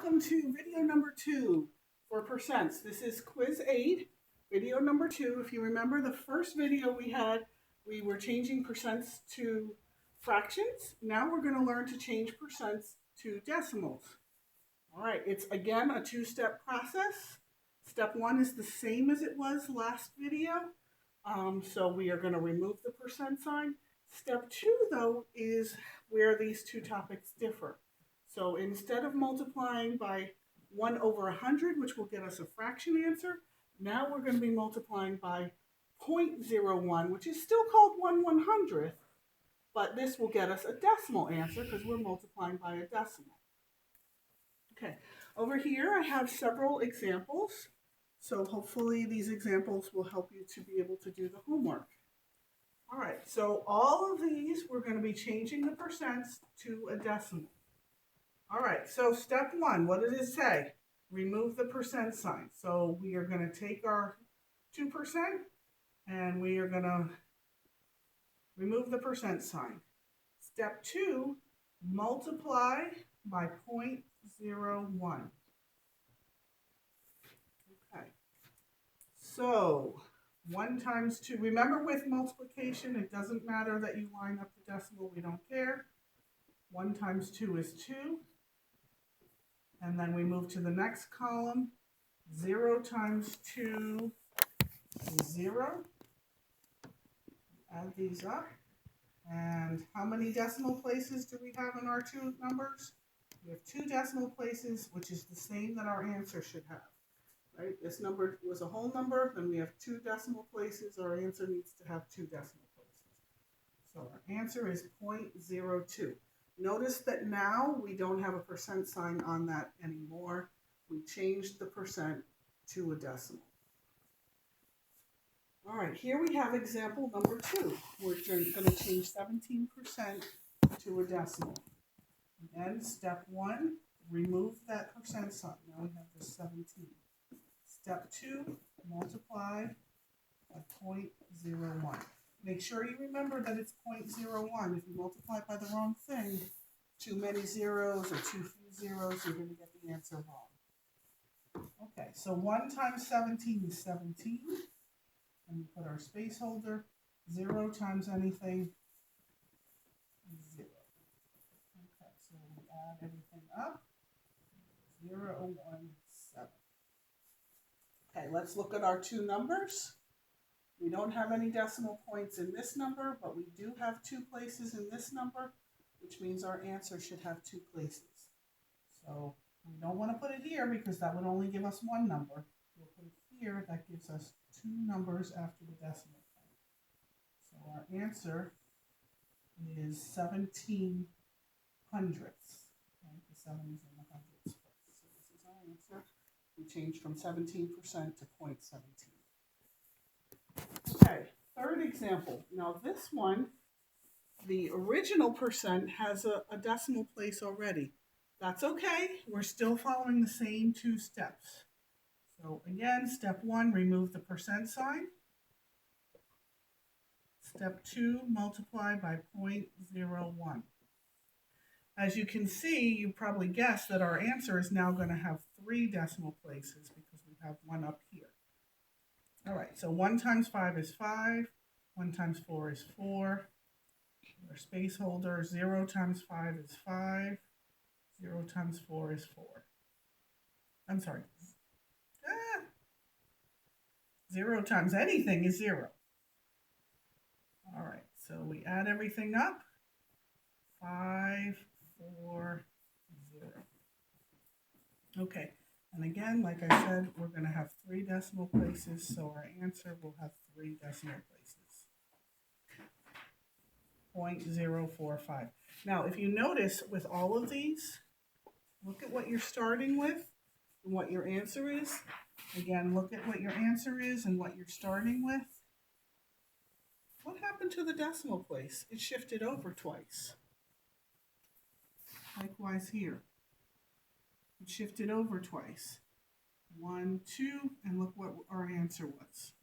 welcome to video number 2 for percents. This is quiz 8, video number 2. If you remember the first video we had, we were changing percents to fractions. Now we're going to learn to change percents to decimals. All right, it's again a two-step process. Step 1 is the same as it was last video. So we are going to remove the percent sign. Step 2, though, is where these two topics differ. So instead of multiplying by 1 over 100, which will get us a fraction answer, now we're going to be multiplying by 0.01, which is still called 1/100th, but this will get us a decimal answer because we're multiplying by a decimal. Okay, over here I have several examples, so hopefully these examples will help you to be able to do the homework. All right, so all of these, we're going to be changing the percents to a decimal. All right, so step 1, what does it say? Remove the percent sign. So we are going to take our 2% and we are going to remove the percent sign. Step 2, multiply by 0.01. Okay, so 1 times 2. Remember with multiplication, it doesn't matter that you line up the decimal, we don't care. 1 times 2 is 2. And then we move to the next column. 0 times 2 is 0. Add these up. And how many decimal places do we have in our two numbers? We have 2 decimal places, which is the same that our answer should have. Right? This number was a whole number, then we have 2 decimal places. Our answer needs to have 2 decimal places. So our answer is 0.02. Notice that now we don't have a percent sign on that anymore. We changed the percent to a decimal. All right, here we have example number 2. We're going to change 17% to a decimal. Again, step 1, remove that percent sign. Now we have the 17. Step 2, multiply by 0.01. Make sure you remember that it's 0.01. If you multiply by the wrong thing, too many zeros or too few zeros, you're going to get the answer wrong. Okay, so 1 times 17 is 17. And we put our space holder. 0 times anything is 0. Okay, so we add everything up. 0.17. Okay, let's look at our 2 numbers. We don't have any decimal points in this number, but we do have 2 places in this number, which means our answer should have 2 places. So we don't want to put it here because that would only give us 1 number. We'll put it here, that gives us 2 numbers after the decimal point. So our answer is 17 hundredths. Okay? The 7 is in the hundredths place. So this is our answer. We changed from 17% to 0.17. Okay, third example. Now this one, the original percent has a decimal place already. That's okay. We're still following the same 2 steps. So again, step 1, remove the percent sign. Step 2, multiply by 0.01. As you can see, you probably guessed that our answer is now going to have 3 decimal places because we have 1 up here. All right, so 1 times 5 is 5. 1 times 4 is 4. Our space holder, 0 times 5 is 5. 0 times 4 is 4. I'm sorry. 0 times anything is 0. All right, so we add everything up. 5, 4, 0. Okay. And again, like I said, we're going to have 3 decimal places, so our answer will have 3 decimal places. 0.045. Now, if you notice with all of these, look at what you're starting with and what your answer is. Again, look at what your answer is and what you're starting with. What happened to the decimal place? It shifted over twice. Likewise here. It shifted over twice. 1, 2, and look what our answer was.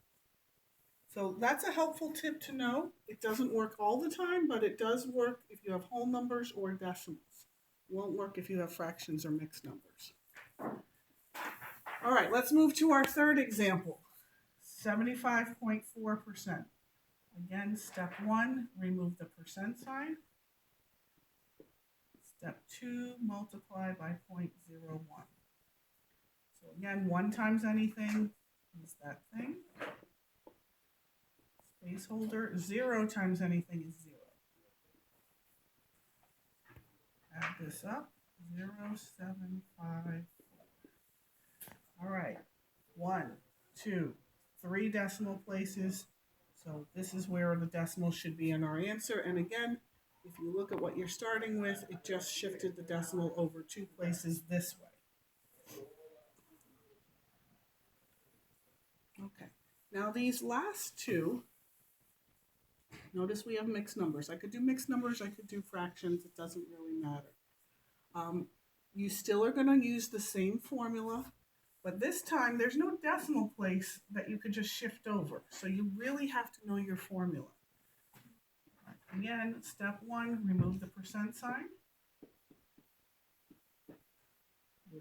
So that's a helpful tip to know. It doesn't work all the time, but it does work if you have whole numbers or decimals. It won't work if you have fractions or mixed numbers. All right, let's move to our third example. 75.4%. Again, step 1, remove the percent sign. Step 2, multiply by 0.01. So again, 1 times anything is that thing. Space holder, 0 times anything is 0. Add this up, 0.754. All right, 1, 2, 3 decimal places. So this is where the decimal should be in our answer. And again, if you look at what you're starting with, it just shifted the decimal over 2 places this way. Okay, now these last two, notice we have mixed numbers. I could do mixed numbers, I could do fractions, it doesn't really matter. You still are going to use the same formula, but this time there's no decimal place that you could just shift over. So you really have to know your formula. Again, step 1, remove the percent sign.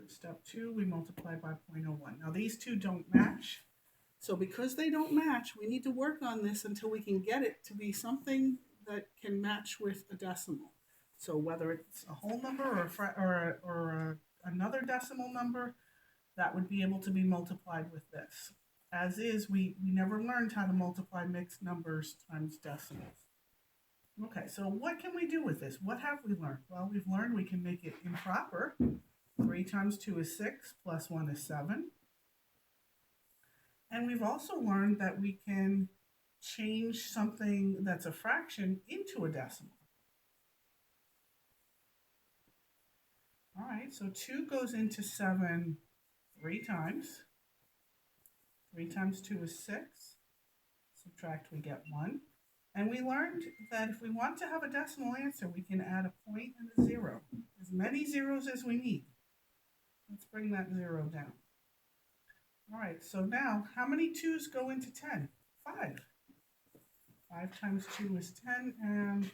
Step 2, we multiply by 0.01. Now these two don't match. So because they don't match, we need to work on this until we can get it to be something that can match with a decimal. So whether it's a whole number or another decimal number, that would be able to be multiplied with this. As is, we never learned how to multiply mixed numbers times decimals. Okay, so what can we do with this? What have we learned? Well, we've learned we can make it improper. 3 times 2 is 6, plus 1 is 7. And we've also learned that we can change something that's a fraction into a decimal. All right, so 2 goes into 7 3 times. 3 times 2 is 6. Subtract, we get 1. And we learned that if we want to have a decimal answer, we can add a point and a 0. As many zeros as we need. Let's bring that 0 down. All right, so now how many 2's go into 10? 5. 5 times 2 is 10, and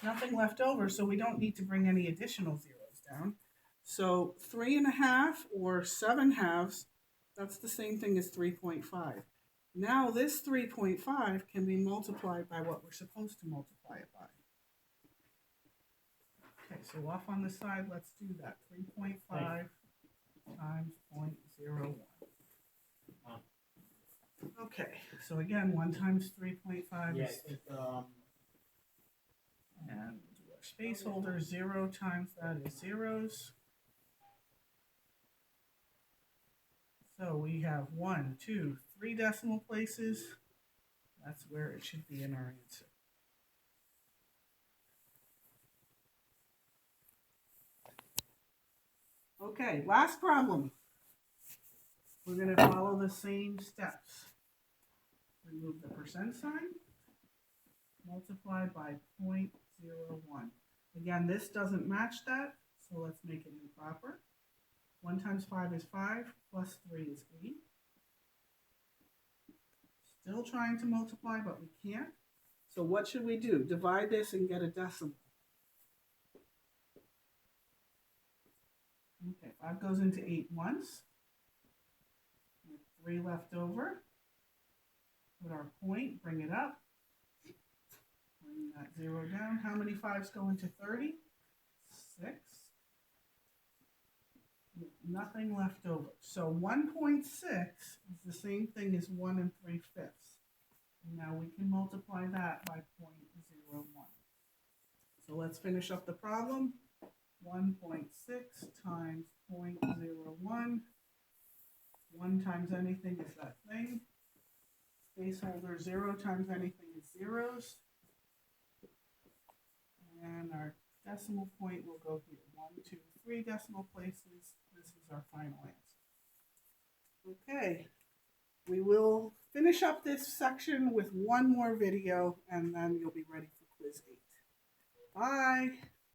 nothing left over, so we don't need to bring any additional zeros down. So 3.5 or 7 halves, that's the same thing as 3.5. Now this 3.5 can be multiplied by what we're supposed to multiply it by. Okay, so off on the side, let's do that. 3.5 times 0.01. Okay, so again, 1 times 3.5 is... And we'll do our space holder, 0 times that is zeros. So we have 1, 2, 3 decimal places. That's where it should be in our answer. Okay, last problem. We're going to follow the same steps. Remove the percent sign. Multiply by 0.01. Again, this doesn't match that, so let's make it improper. 1 times 5 is 5, plus 3 is 8. Still trying to multiply, but we can't. So what should we do? Divide this and get a decimal. Okay, 5 goes into 8 once. We have 3 left over. Put our point, bring it up. Bring that 0 down. How many 5's go into 30? 6. Nothing left over. So 1.6 is the same thing as 1 3/5. Now we can multiply that by 0.01. So let's finish up the problem. 1.6 times 0.01. 1 times anything is that thing. Space holder, 0 times anything is zeros. And our decimal point will go here. 1, 2, 3 decimal places. This is our final answer. Okay, we will finish up this section with one more video, and then you'll be ready for quiz 8. Bye.